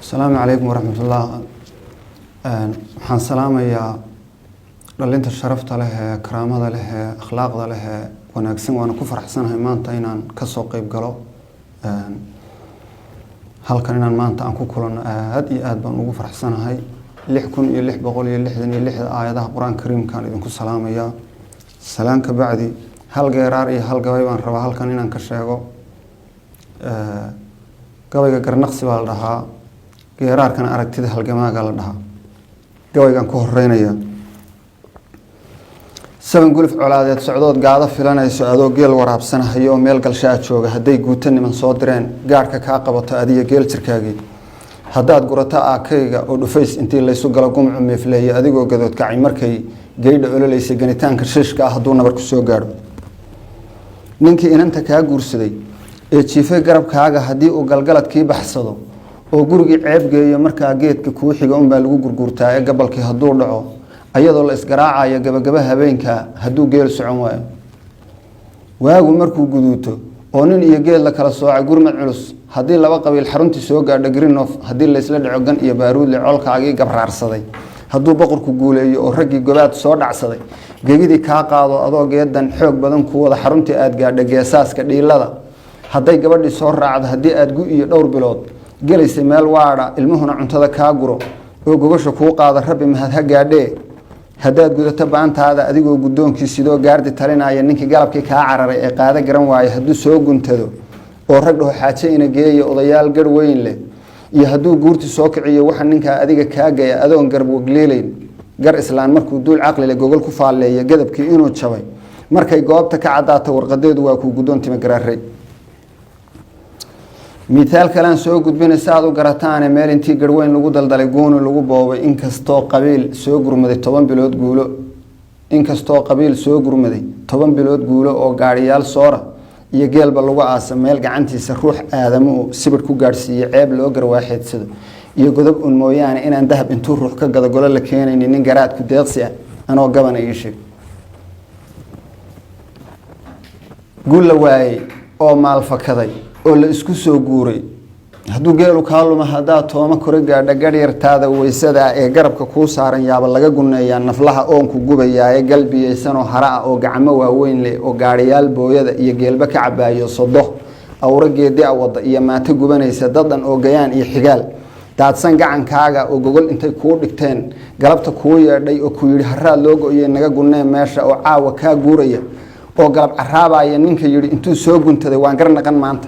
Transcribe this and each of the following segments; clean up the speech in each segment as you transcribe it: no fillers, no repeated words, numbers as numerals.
السلام عليكم ورحمة الله. waxaan salaamayaa dhalinta sharafta leh ee karaamada leh ee akhlaaqda leh ee wanaagsan waan ku faraxsanahay maanta inaan ka soo qayb galo halkan inaan maanta aan ku kulano aad iyo aad baan ugu faraxsanahay 6666 aayadaha quraanka kariimka idinku salaamaya salaan ka bacdi hal geeraar iyo hal gabay baan rabaa halkan inaan ka sheego gabayga garnaqsi baa la dhahaa geeraarkana aragtida halgamaaga la dhahaa gabaygan ku horeynaya saban guluf colaadeed socdood gaada filanayso adoo geel waraabsanayo meel galshaa jooga haday guuta niman soo direen gaarka ka qabato adiga geel jirkaagii hadaad gurata aakayga oo dhufays intii la isu galo gumcu meefleeyay adigoo gadood kacay markay geeyda ololeysa ganitaanka shishka ah haduu nabar ku soo gaaro ninkii inanta ka guursaday ee jiifay garabkaaga hadii uu galgaladkii baxsado oo gurigi ceeb geeyo markaa geedka kuu xiga baa lagu gurgurtaa ee gabalkii haduu dhaco ayadoo la isgaraacayo gabagaba habeenka haduu geel socon waayo waagu markuu guduuto oo nin iyo geel la kala soocay gurmad culus hadii laba qabiil xaruntii soo gaadho Greenhof hadii la isla dhaco gan iyo baaruud le colkaagii gabraarsaday haduu boqorku guuleeyo oo ragii gobaad soo dhacsaday geegidii ka qaado adoo geedan xoog badan ku wada xaruntii aad gaadho geesaaska dhiilada haday gabadhii soo raacdo hadii aad gu iyo dhowr bilood galaysa meel waara ilmuhuna cuntada ka guro oo gogosha ku qaada rabbi mahad ha gaadhe hadaad gudato baantaada adigoo gudoonki sidoo gaardi talinaya ninkii galabkii ka cararay ee qaada garan waayay haduu soo guntado oo rag dhaho xaaje ina geeyo odayaal gar weyn leh iyo haduu guurti soo kiciyo waxa ninka adiga ka gaya adoon garb wagleelayn gar islaan markuu duul aqli leh gogol ku faaleeyo gadabkii inuu jabay markay goobta ka cadaato warqadeedu waa ku gudoontima garaaray مثال كلام سو gudbinay saad u garataan meel intii garweyn lagu daldalay gooni lagu boobay inkastoo qabiil soo gurmaday 10 bilood guulo inkastoo qabiil soo gurmaday 10 bilood guulo oo gaariyaal soora iyo geelba lagu aasa meel gacantiisa ruux aadamo sibir ku gaarsiiyay ceeb loo garwaaxeedsado iyo godob un mooyaane inaan dahab intuu ruux ka gado golo la keenaynin nin garaad ku deeqsi ah anoo gabana ii sheeg guul la waayay oo maal fakaday oo la isku soo guuray haduu geelu ka luma hadaa tooma kore gaadha garyartaada weysada ee garabka ku saaran yaaba laga guneeyaa naflaha oon ku gubayaa galbiyeysan oo hara oo gacmo waaweyn leh oo gaariyaal booyada iyo geelba ka cabaayo sodo awrageedii awada iyo maata gubanaysa dadan oo gayaan iyo xigaal daadsan gacankaaga oo gogol intay ku dhigteen galabta ku yeedhay oo ku yiri haraad loo gooyay naga gunee meesha oo caawa ka guuraya oo galab caraabaya ninka yiri intuu soo guntaday waan garnaqan maanta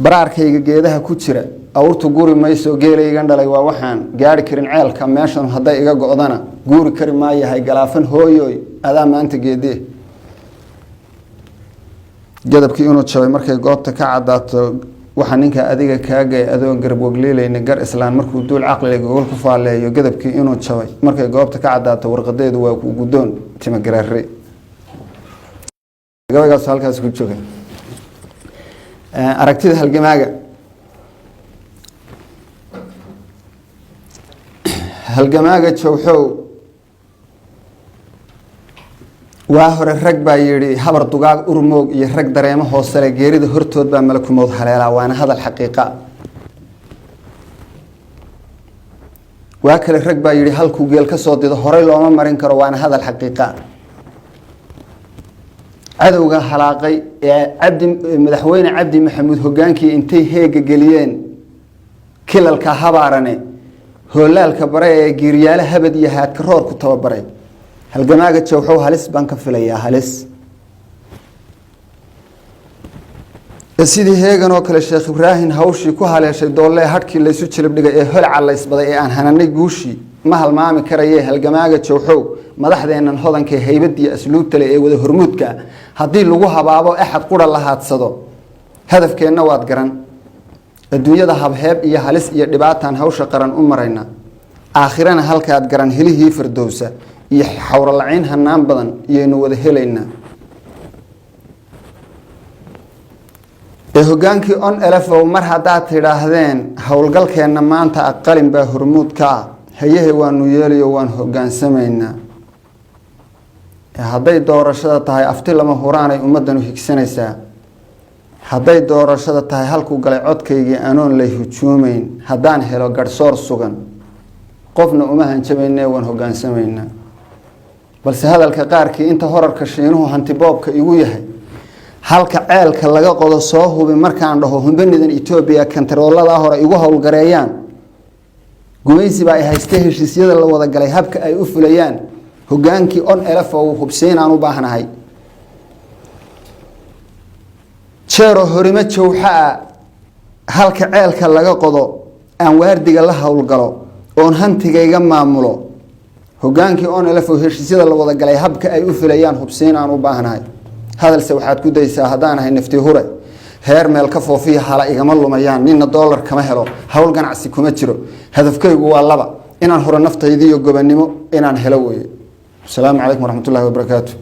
baraarkayga geedaha ku jira awrtu guri mayso geelaygan dhalay waa waxaan gaari karin ceelka meeshan haday iga go'dana guri kari ma yahay galaafan hooyoy adaa maanta geedee gadabkii inuu jabay markay goobta ka cadaato waxa ninka adiga kaagay adoo garab wagleelayna gar islaan markuu duul aqli gogol ku faaleeyo gadabkii inuu jabay markay goobta ka cadaato warqadeedu waa ku gudoon tima garaare gabaygaas halkaas ku jooga aragtida halgamaaga jowxow waa hore rag baa yiri habar dugaag urmoog iyo rag dareemo hoose leh geerida hortood baa malakumood haleela waana hadal xaqiiqa waa kale rag baa yiri halku geel ka soo dido hore looma marin karo waana hadal xaqiiqa cadowga halaaqay ee madaxweyne cabdi maxamuud hogaankii intay heega galiyeen kilalka habaarane hoolaalka bare ee giiryaala habad iyo haadka roor ku tababaray halgamaaga jowxow halis baan ka filayaa halis sidii heegan oo kale Sheekh Ibrahim hawshii ku haleeshay doolle hadkii la isu jilib dhigay ee hol calaysbaday ee aan hananay guushi ma halmaami karayay halgamaaga jowxow madaxdeenan hodanka haybadii asluubta leh ee wada hormuudka hadii lagu habaabo axad qura la haadsado hadafkeena waad garan adduunyada habheeb iyo halis iyo dhibaataan hawsha qaran u marayna aakhirana halkaad garan helihii firdowsa iyo xawra laciin hanaan badan iyaynu wada helayna hogaankii on elefo mar hadaad tidhaahdeen howlgalkeena maanta aqalin baa hormuudka hayahe waanu yeeliyo waan hogaansamaynaa hadday doorashada tahay afti lama huraanay ummadanu higsanaysaa hadday doorashada tahay halku galay codkaygii anoon lay hujuumayn haddaan helo garsoor sugan qofna uma hanjabayne waan hogaansamaynaa balse hadalka qaarkii inta horarka shiinuhu hantiboobka igu yahay halka ceelka laga qodo soo hubi markaan dhaho humbanidan Itoobiya kantaroolada hore igu howlgareeyaan gumaysi baa ay haystay heshiisyada la wada galay habka ay u fulayaan hogaankii on elef oo hubseen aan u baahnahay jeero horima jowxa halka ceelka laga qodo aan waardiga la howlgalo oon hantigayga maamulo hogaankii on elef oo heshiisyada la wada galay habka ay u fulayaan hubseen aan u baahnahay hadalse waxaad ku daysaa haddaan ahay nafti hure heer meel ka foofiya hala igama lumayaan ninna dollar kama helo hawl ganacsi kuma jiro hadafkaygu waa laba inaan hore naftayda iyo gobannimo inaan helo weeye. Assalaamu calaykum waraxmatullaahi wabarakaatuh.